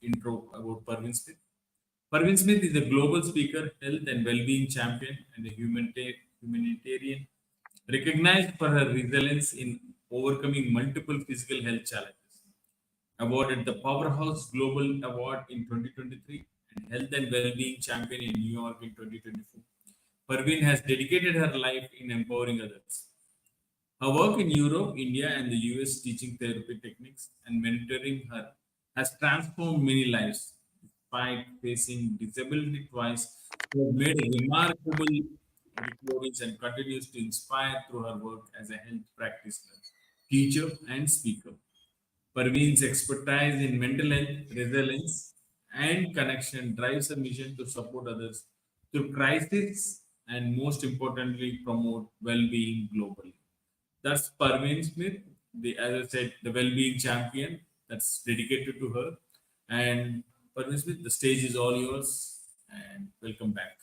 intro about Parveen Smith. Parveen Smith is a global speaker, health and well-being champion, and a humanitarian recognized for her resilience in overcoming multiple physical health challenges. Awarded the Powerhouse Global Award in 2023 and Health and Well-being Champion in New York in 2024. Parveen has dedicated her life in empowering others. Her work in Europe, India, and the US teaching therapy techniques and mentoring her has transformed many lives. Despite facing disability twice, she has made a remarkable recoveries and continues to inspire through her work as a health practitioner, teacher, and speaker. Parveen's expertise in mental health, resilience, and connection drives a mission to support others through crisis and, most importantly, promote well-being globally. That's Parveen Smith, as I said, the well-being champion. That's dedicated to her. And Parveen Smith, the stage is all yours. And welcome back.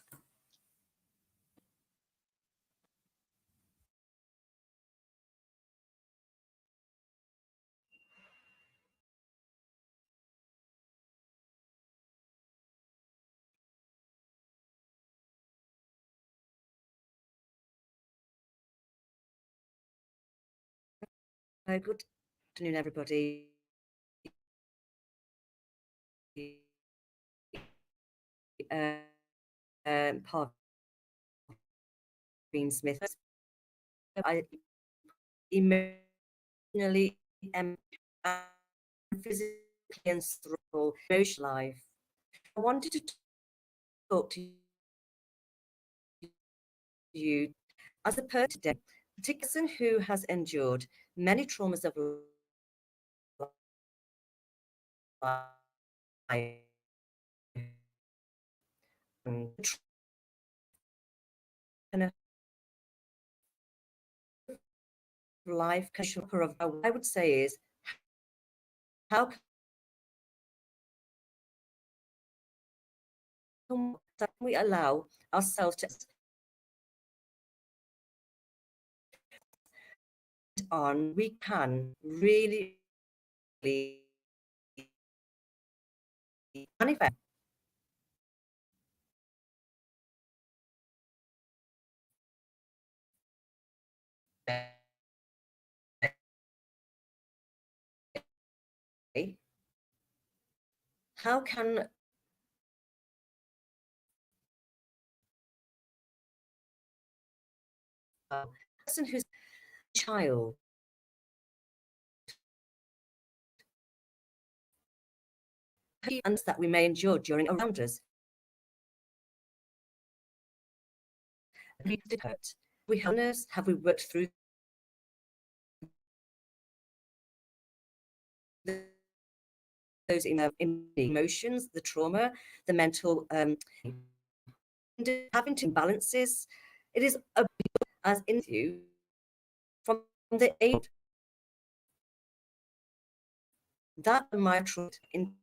Good afternoon, everybody. Parveen Smith. I emotionally and physically and struggle emotional life. I wanted to talk to you as a person today, a person who has endured many traumas of life. And life of what I would say is how can we allow ourselves to on we can really manifest how can a person who's a child and that we may endure during around us we have we worked through those emotions, the trauma, the mental having to imbalances. It is a as in you from the age that my trauma in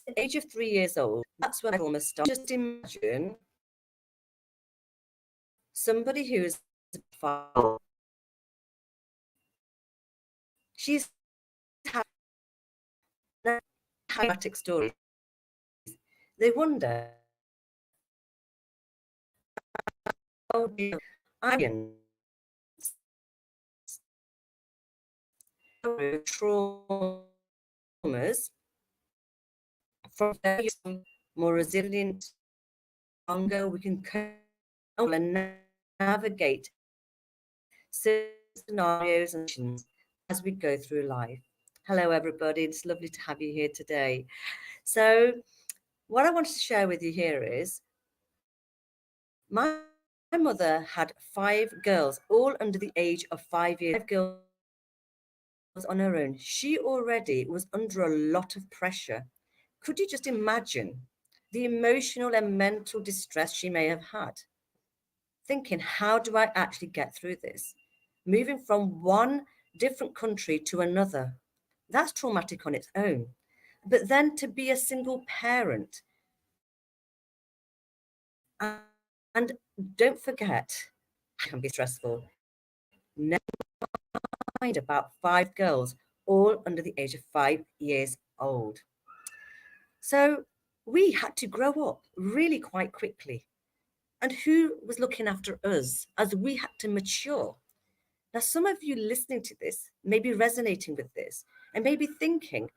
the age of 3 years old. That's when trauma started. Just imagine somebody who is 5. She's had traumatic stories. They wonder, oh, I traumas from very young, more resilient, stronger. We can cope and navigate scenarios and as we go through life. Hello, everybody. It's lovely to have you here today. So, what I wanted to share with you here is my mother had 5 girls, all under the age of 5 years. 5 girls on her own. She already was under a lot of pressure. Could you just imagine the emotional and mental distress she may have had? Thinking, how do I actually get through this? Moving from one different country to another, that's traumatic on its own. But then to be a single parent, and don't forget, it can be stressful. Never mind about 5 girls, all under the age of 5 years old. So we had to grow up really quite quickly. And who was looking after us as we had to mature? Now, some of you listening to this may be resonating with this and may be thinking,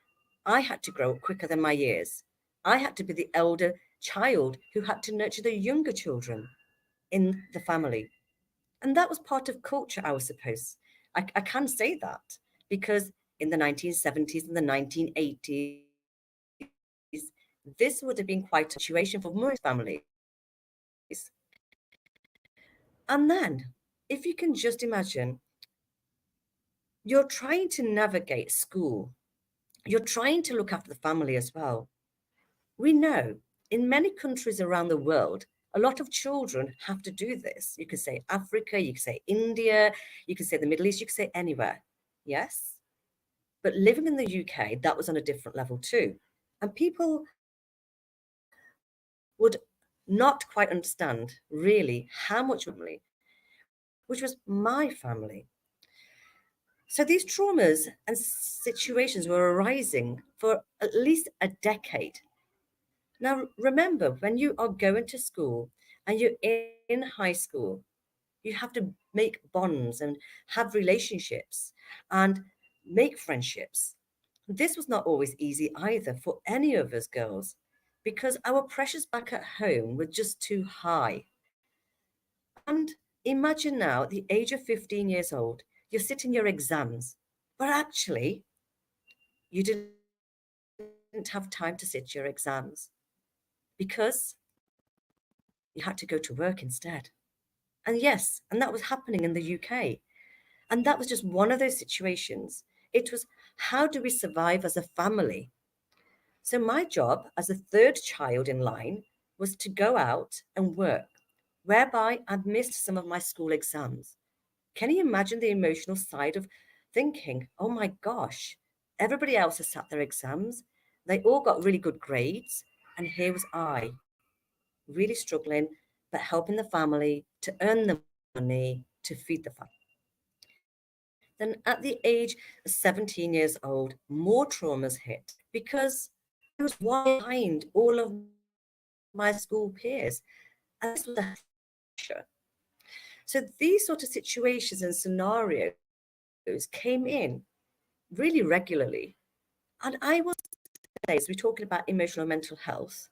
I had to grow up quicker than my years. I had to be the elder child who had to nurture the younger children in the family. And that was part of culture, I suppose. I can say that because in the 1970s and the 1980s, this would have been quite a situation for most families. And then, if you can just imagine, you're trying to navigate school, you're trying to look after the family as well. We know in many countries around the world, a lot of children have to do this. You could say Africa, you could say India, you could say the Middle East, you could say anywhere. Yes? But living in the UK, that was on a different level too. And people would not quite understand really how much family, which was my family. So these traumas and situations were arising for at least a decade. Now, remember, when you are going to school and you're in high school, you have to make bonds and have relationships and make friendships. This was not always easy either for any of us girls because our pressures back at home were just too high. And imagine now, at the age of 15 years old, you're sitting your exams, but actually, you didn't have time to sit your exams because you had to go to work instead. And yes, and that was happening in the UK. And that was just one of those situations. It was, how do we survive as a family? So my job as a third child in line was to go out and work, whereby I'd missed some of my school exams. Can you imagine the emotional side of thinking, oh my gosh, everybody else has sat their exams, they all got really good grades, and here was I, really struggling, but helping the family to earn the money to feed the family. Then at the age of 17 years old, more traumas hit because I was one behind all of my school peers. And this was a huge pressure. So these sort of situations and scenarios came in really regularly. And I will say, as we're talking about emotional and mental health,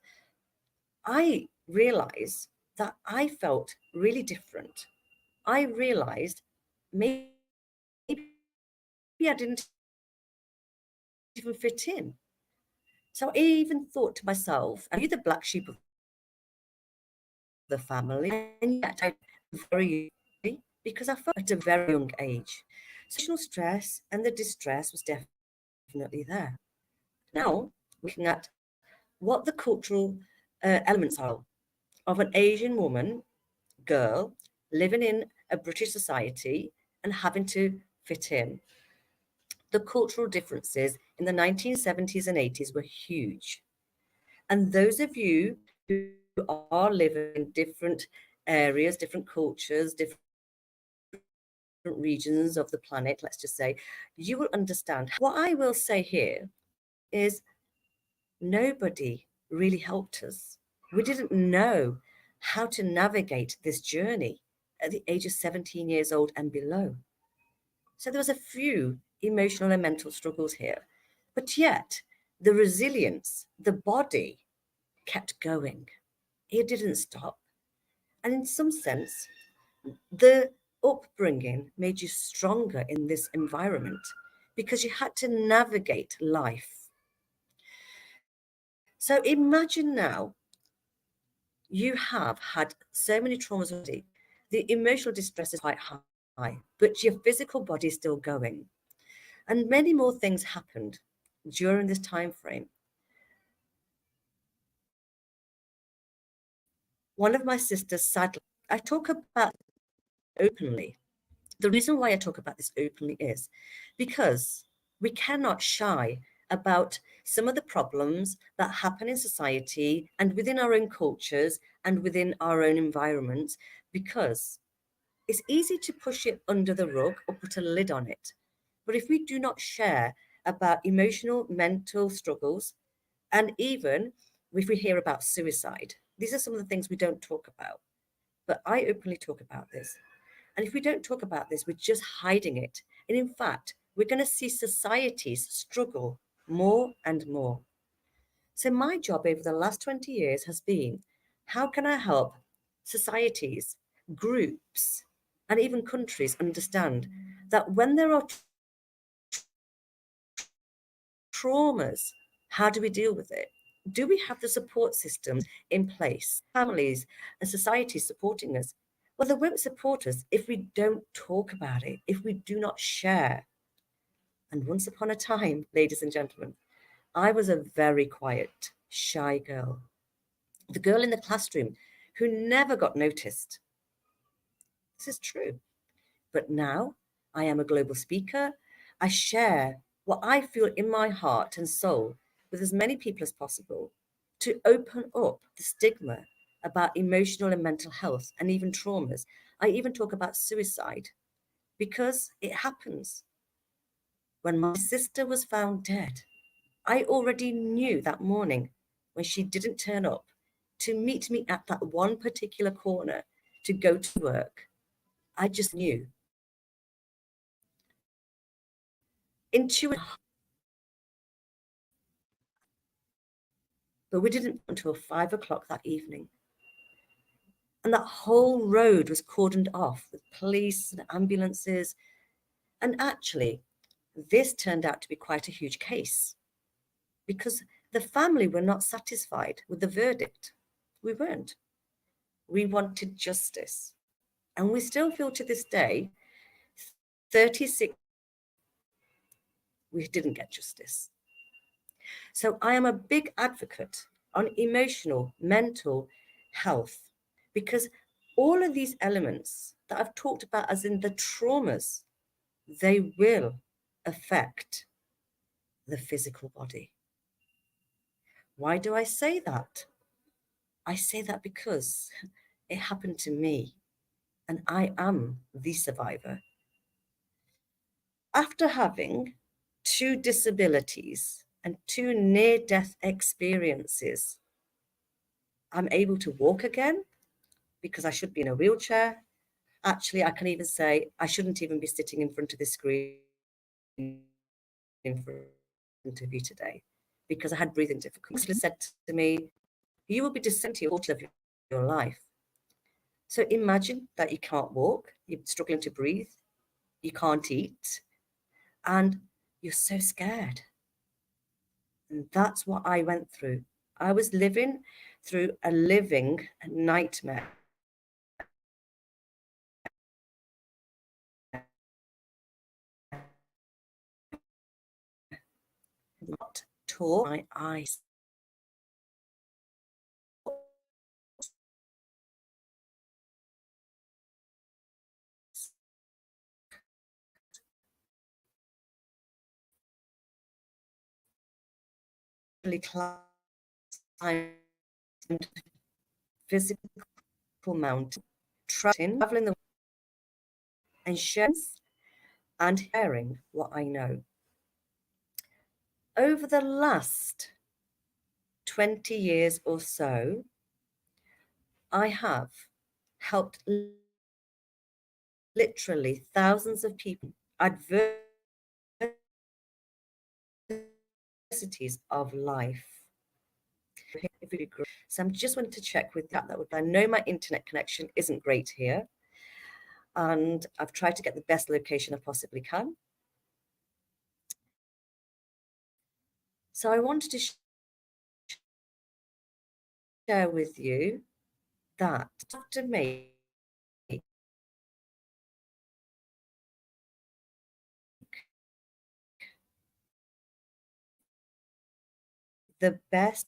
I realized that I felt really different. I realized maybe I didn't even fit in. So I even thought to myself, am I the black sheep of the family? And yet I very young age, social stress and the distress was definitely there. Now, looking at what the cultural elements are of an Asian woman, girl, living in a British society and having to fit in. The cultural differences in the 1970s and 80s were huge. And those of you who are living in different areas, different cultures, different regions of the planet, let's just say, you will understand how it was. What I will say here is nobody really helped us. We didn't know how to navigate this journey at the age of 17 years old and below. So there was a few emotional and mental struggles here. But yet, the resilience, the body kept going. It didn't stop. And in some sense, the upbringing made you stronger in this environment because you had to navigate life. So imagine now you have had so many traumas already. The emotional distress is quite high, but your physical body is still going. And many more things happened during this time frame. One of my sisters sadly, I talk about openly. The reason why I talk about this openly is because we cannot shy about some of the problems that happen in society and within our own cultures and within our own environments because it's easy to push it under the rug or put a lid on it. But if we do not share about emotional, mental struggles, and even if we hear about suicide. These are some of the things we don't talk about, but I openly talk about this. And if we don't talk about this, we're just hiding it. And in fact, we're going to see societies struggle more and more. So, my job over the last 20 years has been how can I help societies, groups, and even countries understand that when there are traumas, how do we deal with it? Do we have the support systems in place, families and societies supporting us? Well, they won't support us if we don't talk about it, if we do not share. And once upon a time, ladies and gentlemen, I was a very quiet, shy girl, the girl in the classroom who never got noticed. This is true. But now I am a global speaker. I share what I feel in my heart and soul with as many people as possible to open up the stigma about emotional and mental health and even traumas. I even talk about suicide because it happens. When my sister was found dead, I already knew that morning when she didn't turn up to meet me at that one particular corner to go to work. I just knew. Intuitive, but we didn't until 5 o'clock that evening. And that whole road was cordoned off with police and ambulances. And actually, this turned out to be quite a huge case because the family were not satisfied with the verdict. We weren't. We wanted justice. And we still feel to this day, 36, we didn't get justice. So I am a big advocate on emotional, mental health because all of these elements that I've talked about, as in the traumas, they will affect the physical body. Why do I say that? I say that because it happened to me and I am the survivor. After having two disabilities and two near death experiences, I'm able to walk again because I should be in a wheelchair. Actually, I can even say I shouldn't even be sitting in front of this screen in front of you today because I had breathing difficulties. Said to me, you will be dissenting your of your life. So imagine that you can't walk, you're struggling to breathe, you can't eat, and you're so scared. And that's what I went through. I was living through a living nightmare. Not tore my eyes. Climbed physical mountain, traveling the and sharing what I know. Over the last 20 years or so, I have helped literally thousands of people, adversities of life. So I'm just wanting to check with that. I know my internet connection isn't great here, and I've tried to get the best location I possibly can. So I wanted to share with you that to make the best.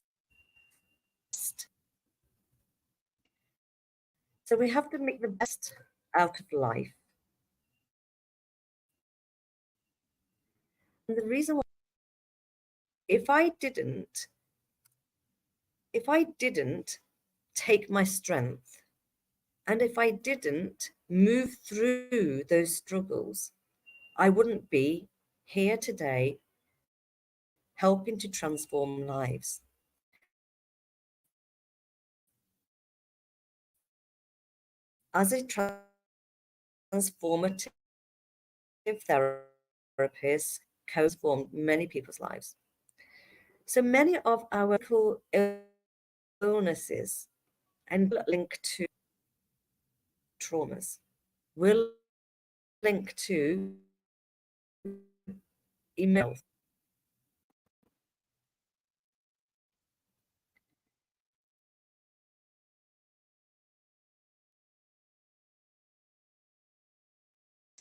So we have to make the best out of life. And the reason why, if I didn't, if I didn't take my strength, and if I didn't move through those struggles, I wouldn't be here today helping to transform lives. As a transformative therapist, co-transformed many people's lives. So many of our illnesses and linked to traumas will link to email.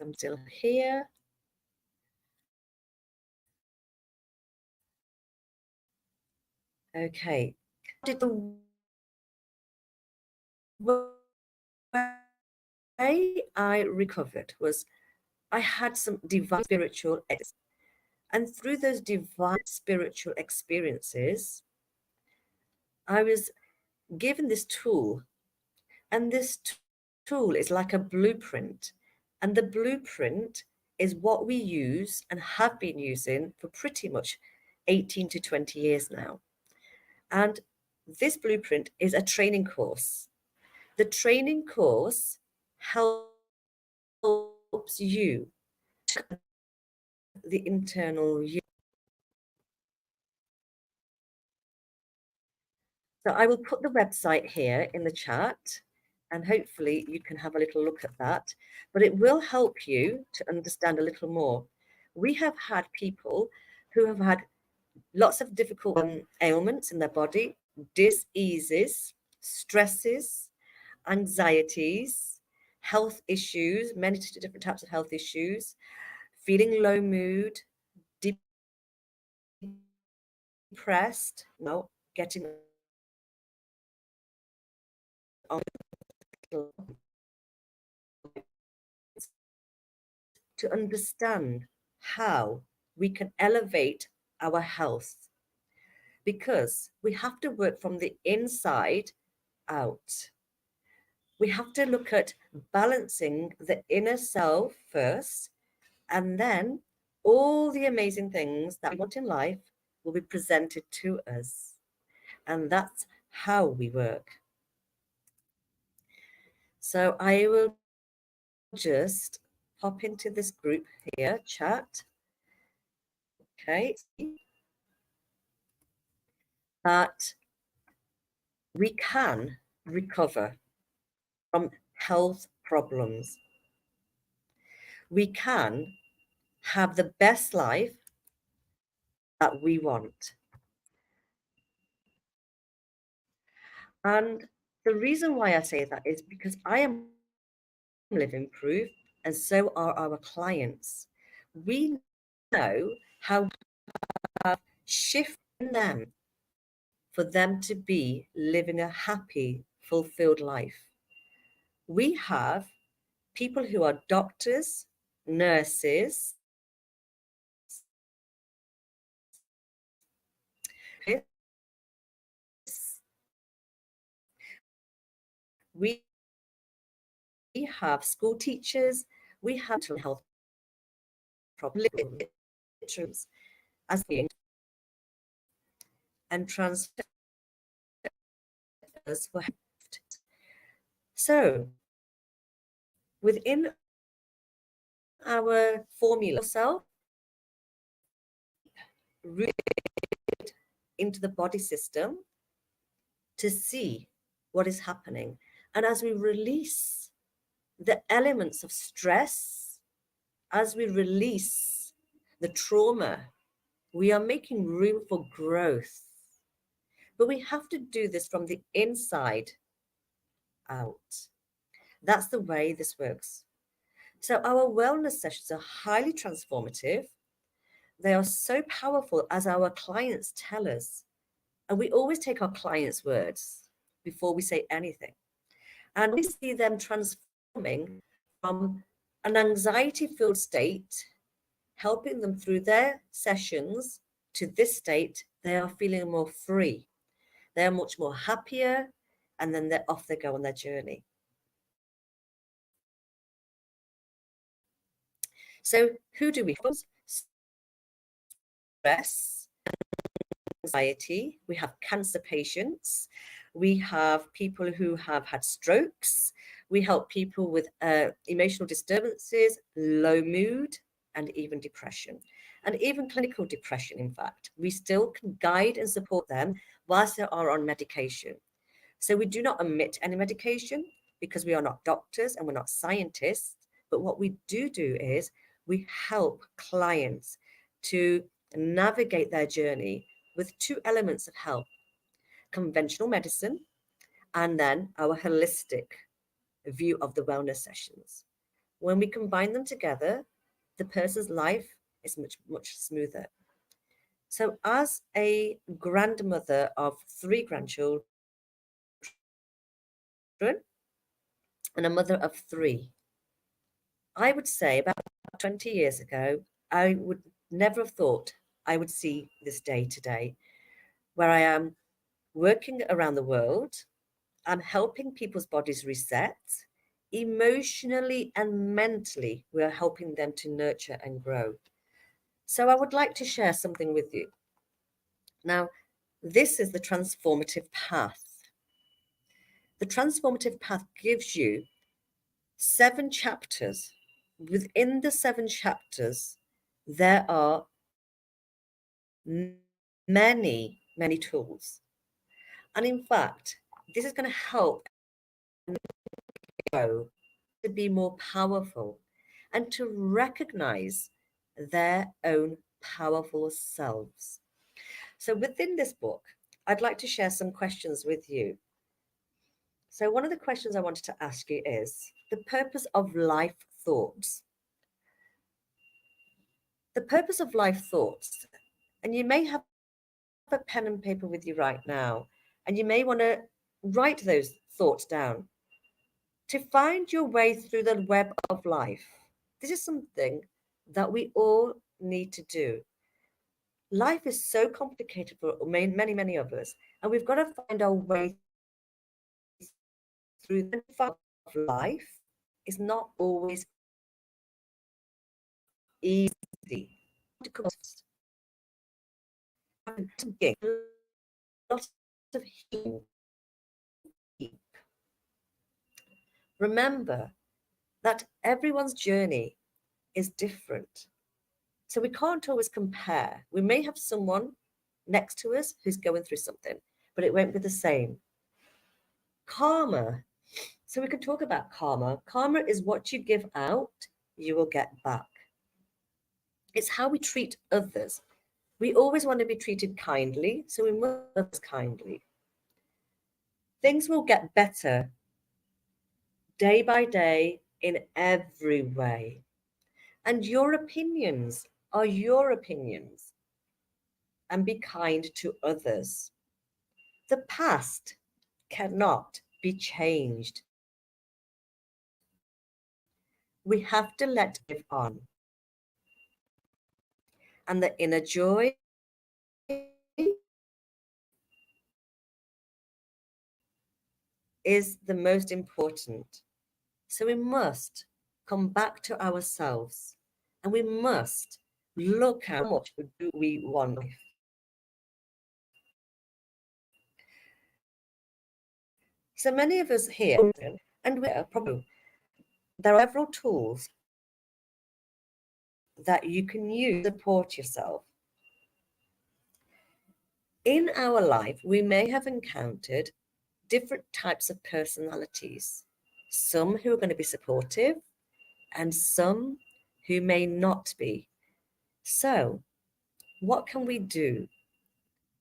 I'm still here. Okay. Did the way I recovered was I had some divine spiritual and through those divine spiritual experiences, I was given this tool, and this tool is like a blueprint. And the blueprint is what we use and have been using for pretty much 18 to 20 years now. And this blueprint is a training course. The training course helps you to the internal you. So I will put the website here in the chat and hopefully you can have a little look at that. But it will help you to understand a little more. We have had people who have had lots of difficult ailments in their body, diseases, stresses, anxieties, health issues, many different types of health issues, feeling low mood, depressed, no, getting on to understand how we can elevate our health because we have to work from the inside out. We have to look at balancing the inner self first, and then all the amazing things that we want in life will be presented to us. And that's how we work. So I will just pop into this group here, chat. Okay. That we can recover from health problems. We can have the best life that we want. And the reason why I say that is because I am living proof, and so are our clients. We know how to shift them for them to be living a happy, fulfilled life. We have people who are doctors, nurses, we have school teachers, we have mental health problems as being and transfers for health. So within our formula self, rooted into the body system to see what is happening. And as we release the elements of stress, as we release the trauma, we are making room for growth. But we have to do this from the inside out. That's the way this works. So our wellness sessions are highly transformative. They are so powerful as our clients tell us. And we always take our clients' words before we say anything. And we see them transforming from an anxiety-filled state, helping them through their sessions to this state. They are feeling more free. They are much more happier, and then they're off they go on their journey. So who do we have? Stress anxiety, we have cancer patients, we have people who have had strokes, we help people with emotional disturbances, low mood, and even depression. And even clinical depression, in fact. We still can guide and support them whilst they are on medication. So we do not omit any medication because we are not doctors and we're not scientists. But what we do is we help clients to navigate their journey with two elements of help: conventional medicine and then our holistic view of the wellness sessions. When we combine them together, the person's life is much smoother. So, as a grandmother of 3 grandchildren and a mother of 3, I would say about 20 years ago, I would never have thought I would see this day today, where I am working around the world. I'm helping people's bodies reset. Emotionally and mentally, we're helping them to nurture and grow. So I would like to share something with you. Now, this is the transformative path. The transformative path gives you 7 chapters. Within the 7 chapters, there are many tools. And in fact, this is going to help grow, to be more powerful, and to recognize their own powerful selves. So within this book, I'd like to share some questions with you. So one of the questions I wanted to ask you is the purpose of life thoughts. The purpose of life thoughts, and you may have a pen and paper with you right now, and you may want to write those thoughts down to find your way through the web of life. This is something that we all need to do. Life is so complicated for many of us, and we've got to find our way through the of life is not always easy. Lots of healing. Remember that everyone's journey is different. So we can't always compare. We may have someone next to us who's going through something, but it won't be the same. Karma. So we can talk about karma. Karma is what you give out, you will get back. It's how we treat others. We always want to be treated kindly, so we must others kindly. Things will get better day by day in every way. And your opinions are your opinions. And be kind to others. The past cannot be changed. We have to let it on. And the inner joy is the most important. So we must come back to ourselves and we must look at how much do we want life. So many of us here, and we're probably, there are several tools that you can use to support yourself. In our life, we may have encountered different types of personalities, some who are going to be supportive and some who may not be. So, what can we do?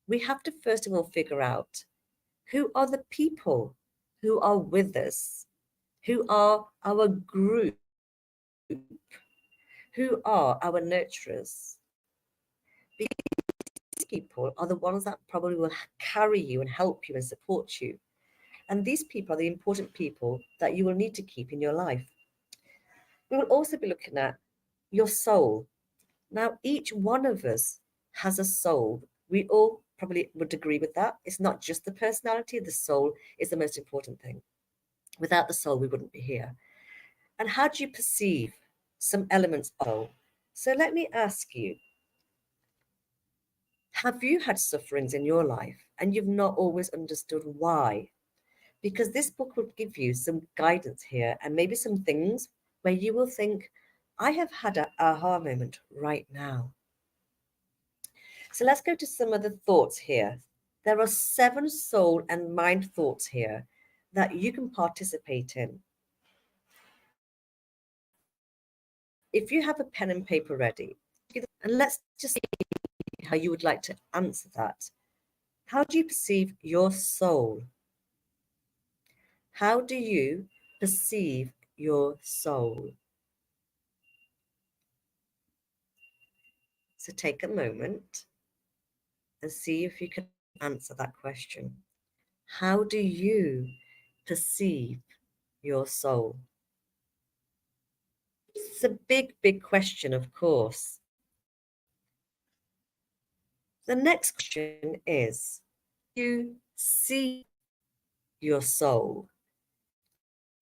We have to first of all figure out who are the people who are with us, who are our group, who are our nurturers. These people are the ones that probably will carry you and help you and support you. And these people are the important people that you will need to keep in your life. We will also be looking at your soul. Now, each one of us has a soul. We all probably would agree with that. It's not just the personality, the soul is the most important thing. Without the soul, we wouldn't be here. And how do you perceive some elements of soul? So let me ask you, Have you had sufferings in your life and you've not always understood why? Because this book will give you some guidance here and maybe some things where you will think, I have had an aha moment right now. So let's go to some of the thoughts here. There are 7 soul and mind thoughts here that you can participate in. If you have a pen and paper ready, and let's just see how you would like to answer that. How do you perceive your soul? How do you perceive your soul? So take a moment and see if you can answer that question. How do you perceive your soul? It's a big, big question, of course. The next question is, you see your soul?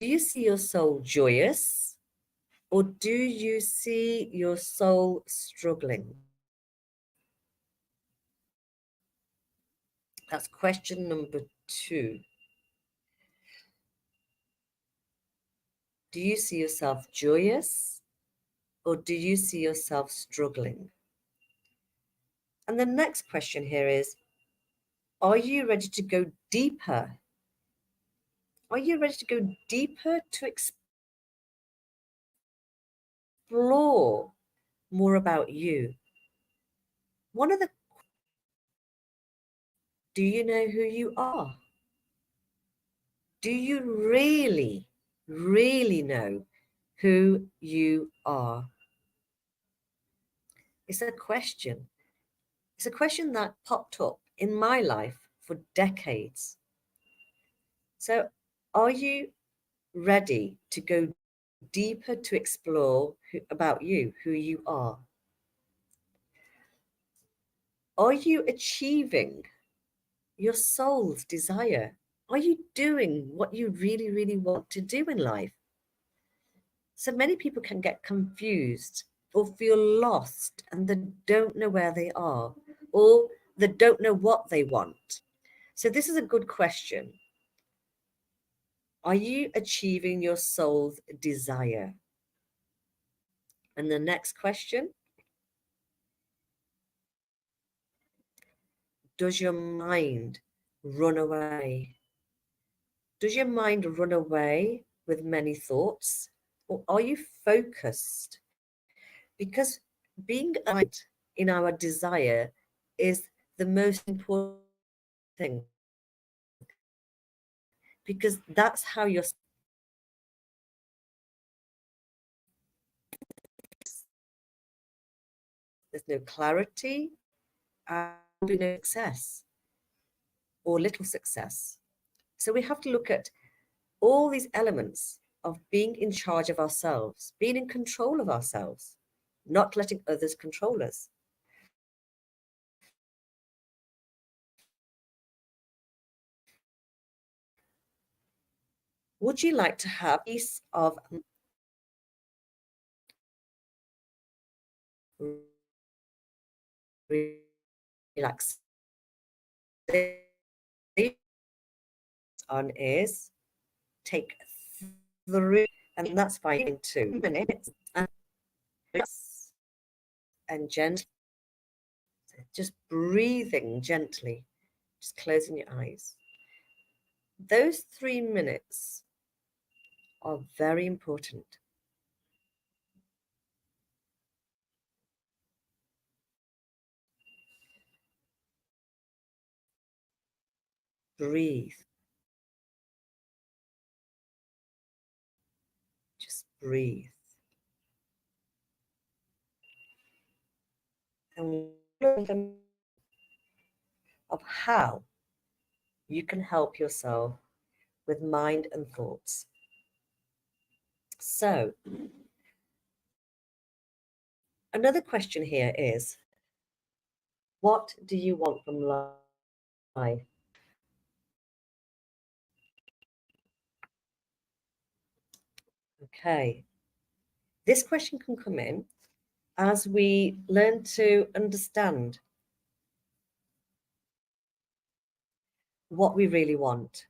Do you see your soul joyous, or do you see your soul struggling? That's question number 2. Do you see yourself joyous, or do you see yourself struggling? And the next question here is, are you ready to go deeper? Are you ready to go deeper to explore more about you? One of the, do you know who you are? Do you really, really know who you are? It's a question. It's a question that popped up in my life for decades. So, are you ready to go deeper to explore about you, who you are? Are you achieving your soul's desire? Are you doing what you really, really want to do in life? So many people can get confused or feel lost and they don't know where they are or they don't know what they want. So, this is a good question. Are you achieving your soul's desire? And the next question, does your mind run away? Does your mind run away with many thoughts? Or are you focused? Because being aligned in our desire is the most important thing. Because that's how you're. There's no clarity and no success or little success. So we have to look at all these elements of being in charge of ourselves, being in control of ourselves, not letting others control us. Would you like to have a piece of relaxation on is take 3, and that's fine, in 2 minutes, and gently, just breathing gently, just closing your eyes. Those 3 minutes are very important. Breathe. Just breathe. And of how you can help yourself with mind and thoughts. So, another question here is, what do you want from life? Okay. This question can come in as we learn to understand what we really want.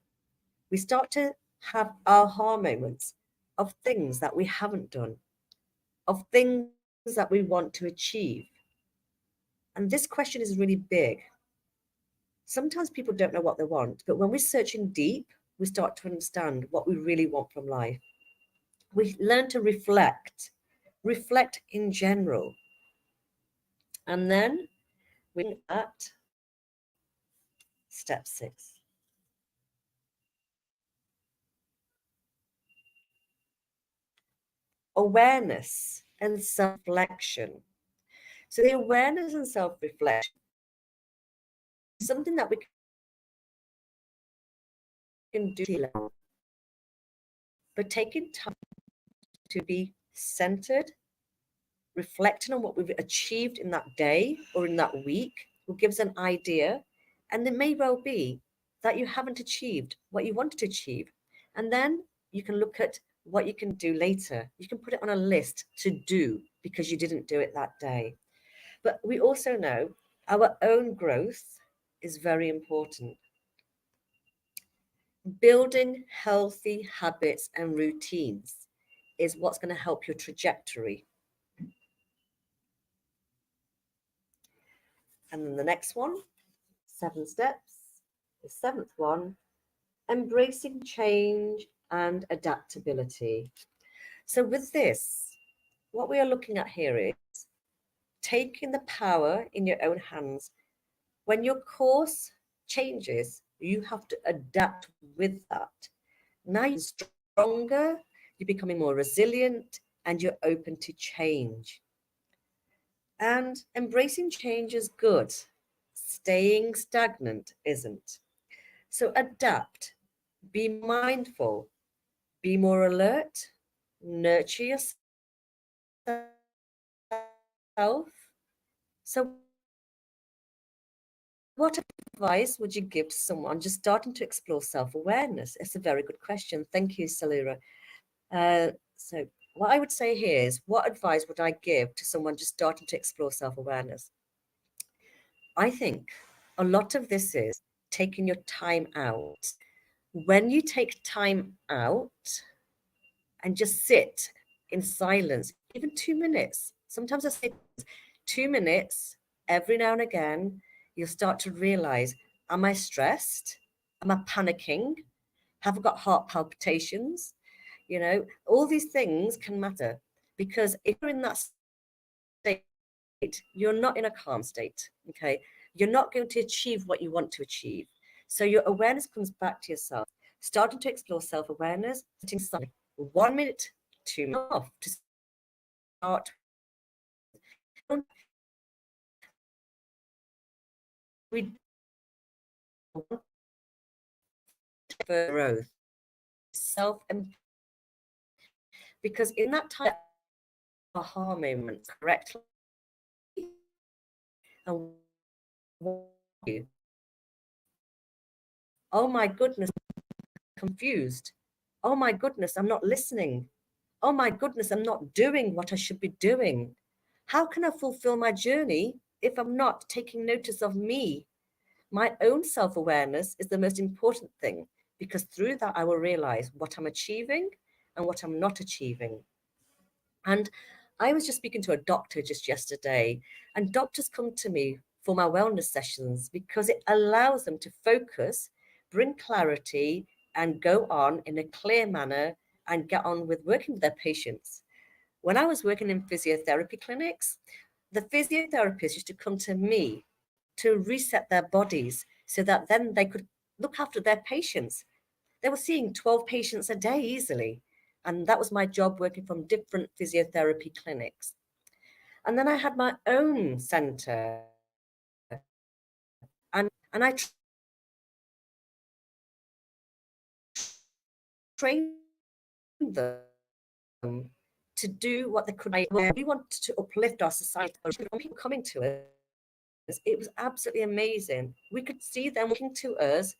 We start to have aha moments of things that we haven't done, of things that we want to achieve. And this question is really big. Sometimes people don't know what they want, but when we're searching deep, we start to understand what we really want from life. We learn to reflect in general. And then we at step 6. Awareness and self-reflection. So the awareness and self-reflection is something that we can do, but taking time to be centered, reflecting on what we've achieved in that day or in that week will give us an idea. And it may well be that you haven't achieved what you wanted to achieve. And then you can look at what you can do later. You can put it on a list to do because you didn't do it that day. But we also know our own growth is very important. Building healthy habits and routines is what's going to help your trajectory. And then the next one, 7 steps. The 7th one, embracing change and adaptability. So with this, what we are looking at here is taking the power in your own hands. When your course changes, you have to adapt with that. Now you're stronger, you're becoming more resilient, and you're open to change. And embracing change is good. Staying stagnant isn't. So adapt, be mindful, be more alert, nurture yourself. So, what advice would you give to someone just starting to explore self-awareness? It's a very good question. Thank you, Salira. So, what I would say here is, what advice would I give to someone just starting to explore self-awareness? I think a lot of this is taking your time out. When you take time out and just sit in silence, even 2 minutes, sometimes I say 2 minutes every now and again, you'll start to realize, am I stressed? Am I panicking? Have I got heart palpitations? You know, all these things can matter because if you're in that state, you're not in a calm state, okay? You're not going to achieve what you want to achieve. So your awareness comes back to yourself, starting to explore self-awareness, setting aside 1 minute, 2 minutes off to start. We want growth, self, because in that time, aha moment correctly, and oh my goodness, I'm confused. Oh my goodness, I'm not listening. Oh my goodness, I'm not doing what I should be doing. How can I fulfill my journey if I'm not taking notice of me? My own self awareness is the most important thing because through that, I will realize what I'm achieving and what I'm not achieving. And I was just speaking to a doctor just yesterday, and doctors come to me for my wellness sessions because it allows them to focus, bring clarity, and go on in a clear manner and get on with working with their patients. When I was working in physiotherapy clinics, the physiotherapists used to come to me to reset their bodies so that then they could look after their patients. They were seeing 12 patients a day easily. And that was my job working from different physiotherapy clinics. And then I had my own center. And I trained them to do what they could. We wanted to uplift our society. When people coming to us, it was absolutely amazing. We could see them looking to us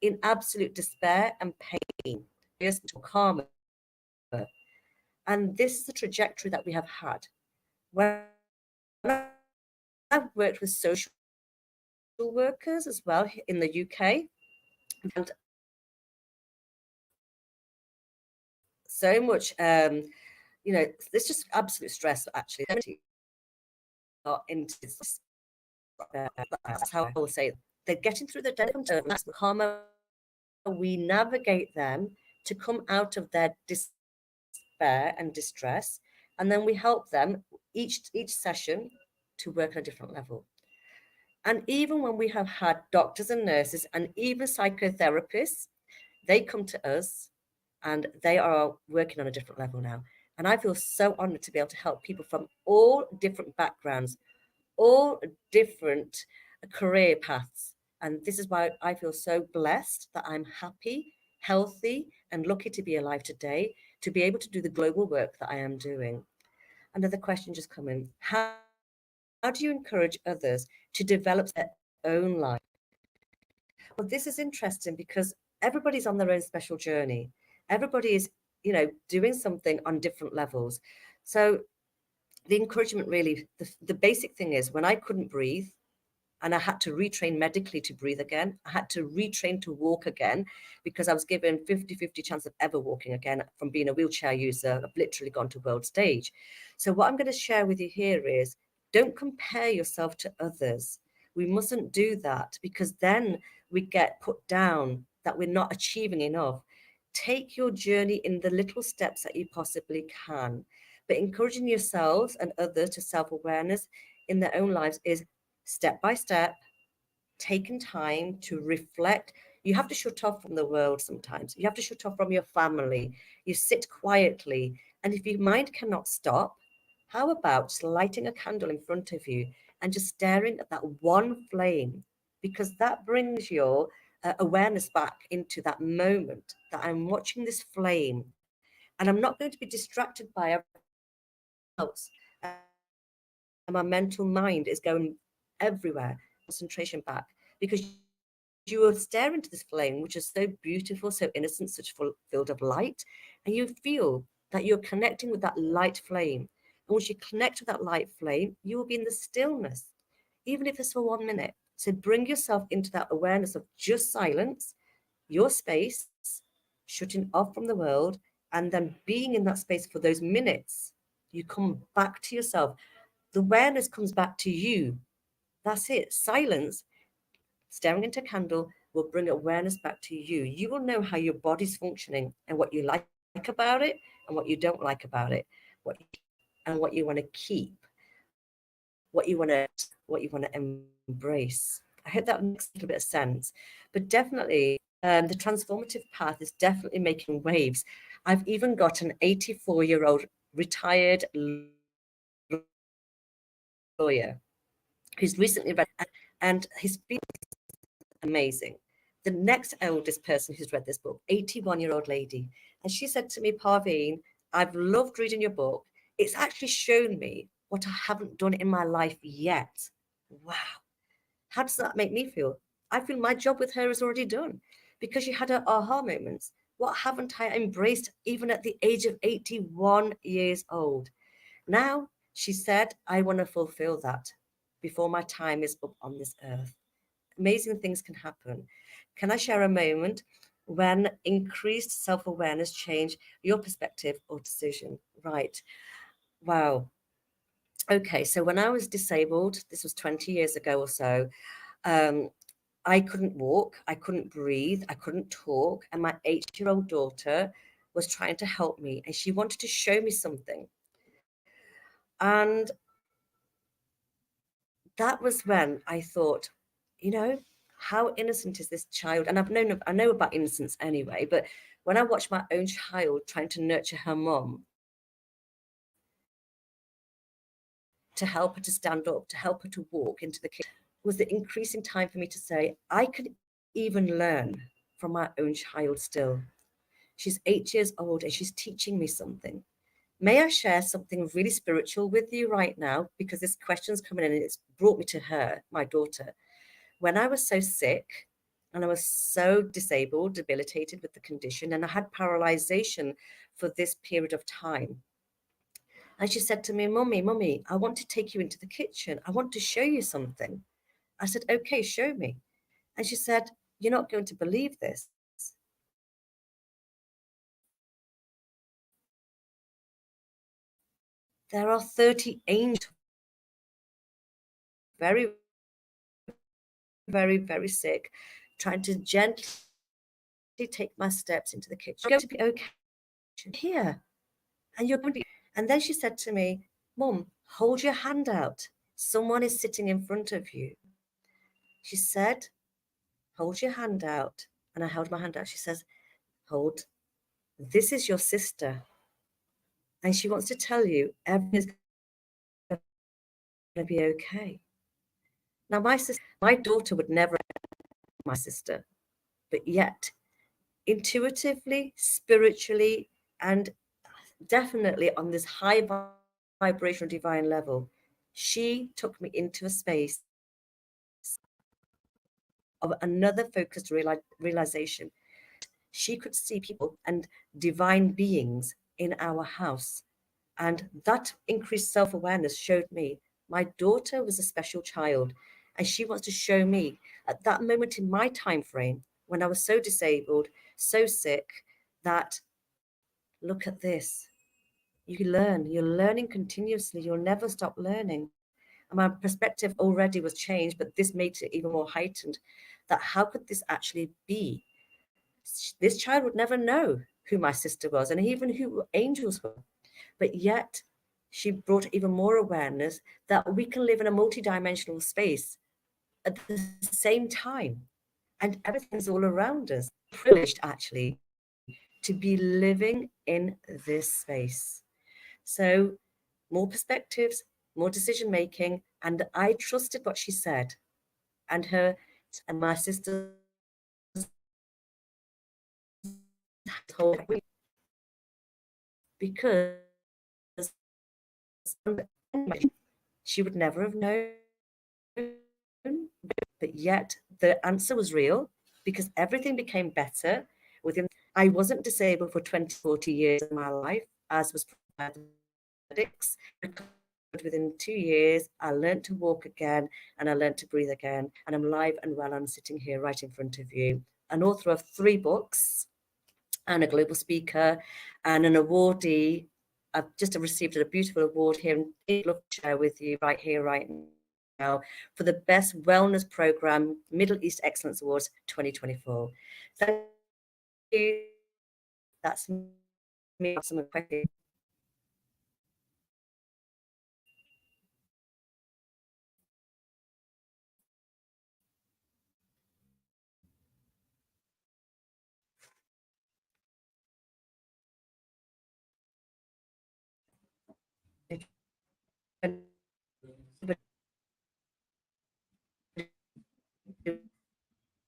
in absolute despair and pain, just calmer. And this is the trajectory that we have had. When I've worked with social workers as well in the UK. And so much, there's just absolute stress actually. Are into this, that's how I will say it. They're getting through the day. That's the karma. We navigate them to come out of their despair and distress, and then we help them each session to work on a different level. And even when we have had doctors and nurses and even psychotherapists, they come to us and they are working on a different level now. And I feel so honored to be able to help people from all different backgrounds, all different career paths. And this is why I feel so blessed that I'm happy, healthy, and lucky to be alive today to be able to do the global work that I am doing. Another question just come in. How do you encourage others to develop their own life? Well, this is interesting because everybody's on their own special journey. Everybody is, doing something on different levels. So the encouragement really, the basic thing is when I couldn't breathe, and I had to retrain medically to breathe again. I had to retrain to walk again because I was given 50-50 chance of ever walking again from being a wheelchair user. I've literally gone to world stage. So what I'm going to share with you here is don't compare yourself to others. We mustn't do that because then we get put down that we're not achieving enough. Take your journey in the little steps that you possibly can. But encouraging yourselves and others to self-awareness in their own lives is step by step, taking time to reflect. You have to shut off from the world sometimes. You have to shut off from your family. You sit quietly. And if your mind cannot stop, how about just lighting a candle in front of you and just staring at that one flame? Because that brings your awareness back into that moment that I'm watching this flame and I'm not going to be distracted by everything else. And my mental mind is going everywhere, concentration back, because you are staring into this flame, which is so beautiful, so innocent, such full filled of light, and you feel that you're connecting with that light flame. And once you connect with that light flame, you will be in the stillness, even if it's for 1 minute. So bring yourself into that awareness of just silence, your space, shutting off from the world, and then being in that space for those minutes. You come back to yourself. The awareness comes back to you. That's it. Silence, staring into a candle, will bring awareness back to you. You will know how your body's functioning and what you like about it and what you don't like about it, what you, and what you want to keep, what you want to embrace. I hope that makes a little bit of sense. But definitely, the transformative path is definitely making waves. I've even got an 84-year-old retired lawyer who's recently read, and his amazing. The next eldest person who's read this book, 81-year-old lady. And she said to me, Parveen, I've loved reading your book. It's actually shown me what I haven't done in my life yet. Wow. How does that make me feel? I feel my job with her is already done because she had her aha moments. What haven't I embraced even at the age of 81 years old? Now, she said, I want to fulfill that before my time is up on this earth. Amazing things can happen. Can I share a moment when increased self-awareness changed your perspective or decision? Right. Wow. Okay, so when I was disabled, this was 20 years ago or so, um, I couldn't walk, I couldn't breathe, I couldn't talk, and my 8-year-old daughter was trying to help me, and she wanted to show me something. And that was when I thought, you know, how innocent is this child? And I know about innocence anyway, but when I watched my own child trying to nurture her mom, to help her to stand up, to help her to walk into the kitchen, was the increasing time for me to say, I could even learn from my own child still. She's 8 years old and she's teaching me something. May I share something really spiritual with you right now? Because this question's coming in and it's brought me to her, my daughter. When I was so sick and I was so disabled, debilitated with the condition, and I had paralyzation for this period of time. And she said to me, Mummy, I want to take you into the kitchen. I want to show you something. I said, okay, show me. And she said, you're not going to believe this. There are 30 angels, very, very, very sick, trying to gently take my steps into the kitchen. You're going to be okay here. And you're going to be. And then she said to me, Mum, hold your hand out. Someone is sitting in front of you. She said, hold your hand out. And I held my hand out. She says, hold, this is your sister. And she wants to tell you everything's going to be okay. Now, my daughter would never my sister, but yet intuitively, spiritually, and definitely on this high vibrational divine level, she took me into a space of another focused realization. She could see people and divine beings in our house. And that increased self awareness showed me my daughter was a special child. And she wants to show me at that moment in my time frame when I was so disabled, so sick, that look at this. You learn, you're learning continuously, you'll never stop learning. And my perspective already was changed, but this made it even more heightened that how could this actually be? This child would never know who my sister was and even who angels were. But yet, she brought even more awareness that we can live in a multidimensional space at the same time, and everything's all around us. Privileged, actually, to be living in this space. So, more perspectives, more decision making, and I trusted what she said, and her and my sister's whole because she would never have known, but yet the answer was real because everything became better within. I wasn't disabled for 20, 40 years of my life, as was predicts. Within 2 years, I learned to walk again and I learned to breathe again. And I'm live and well. I'm sitting here right in front of you. An author of 3 books and a global speaker and an awardee. I've just received a beautiful award here and I'd love to share with you right here, right now, for the Best Wellness Program Middle East Excellence Awards 2024. Thank you. That's me. Some questions.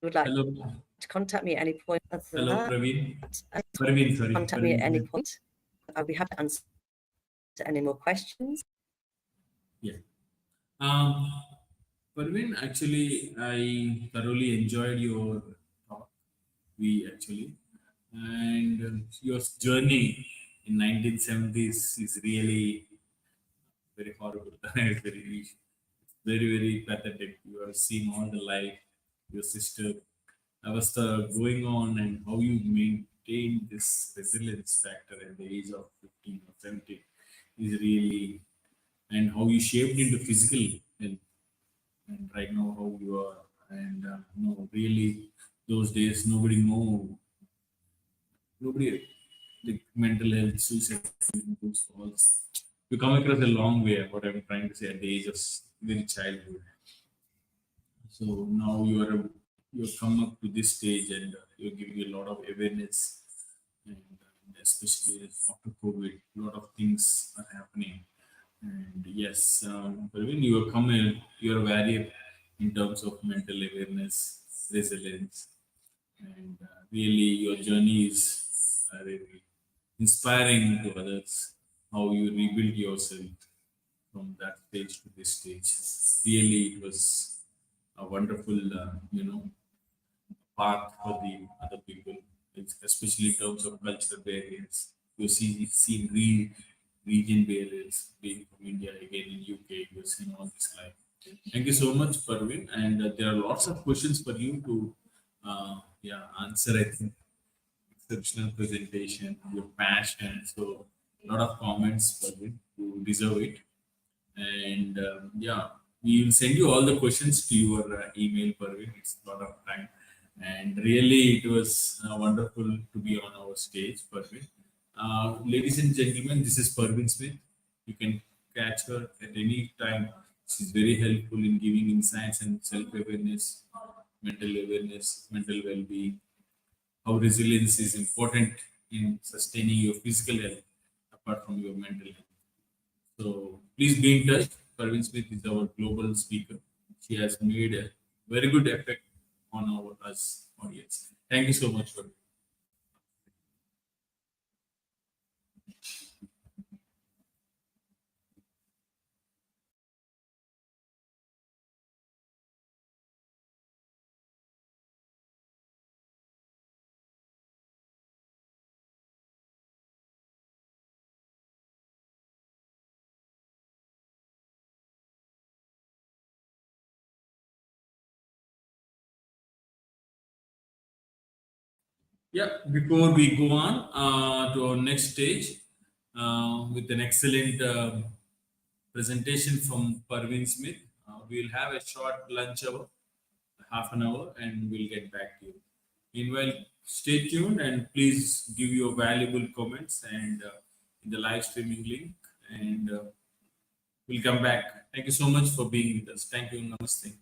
Would like Hello, to contact me at any point. Other than hello, that, Praveen. Parveen, sorry, contact me at any Parveen. point. I'll be happy to answer any more questions. Yeah. Um, Parveen, actually, I thoroughly enjoyed your talk. We actually, and your journey in 1970s is really very horrible. Very pathetic. You have seen all the life, your sister, Avastha going on, and how you maintain this resilience factor at the age of 15 or 17 is really, and how you shaped into physical health, and right now how you are, and no, really, those days nobody, the mental health, suicide, those calls. You come across a long way. What I'm trying to say at the age of very childhood. So now you're come up to this stage and you're giving a lot of awareness, and especially after COVID, a lot of things are happening. And yes, but when you are come in, you're a warrior in terms of mental awareness, resilience, and really your journey is really inspiring to others. How you rebuild yourself from that stage to this stage. Really, it was a wonderful, path for the other people, especially in terms of cultural barriers. You see region barriers being from India, again in UK, you've seen all this life. Thank you so much, Parveen. And there are lots of questions for you to answer. I think exceptional presentation, your passion. So, a lot of comments, Parveen. You deserve it. And we will send you all the questions to your email, Parveen. It's a lot of time. And really, it was wonderful to be on our stage, Parveen. Ladies and gentlemen, this is Parveen Smith. You can catch her at any time. She's very helpful in giving insights and self awareness, mental well being, how resilience is important in sustaining your physical health apart from your mental health. So please be in touch. Parveen Smith is our global speaker. She has made a very good effect on our us audience. Thank you so much for Yeah, before we go on to our next stage with an excellent presentation from Parveen Smith, we'll have a short lunch hour, half an hour, and we'll get back to you. Meanwhile, stay tuned and please give your valuable comments and in the live streaming link, and we'll come back. Thank you so much for being with us. Thank you. Namaste.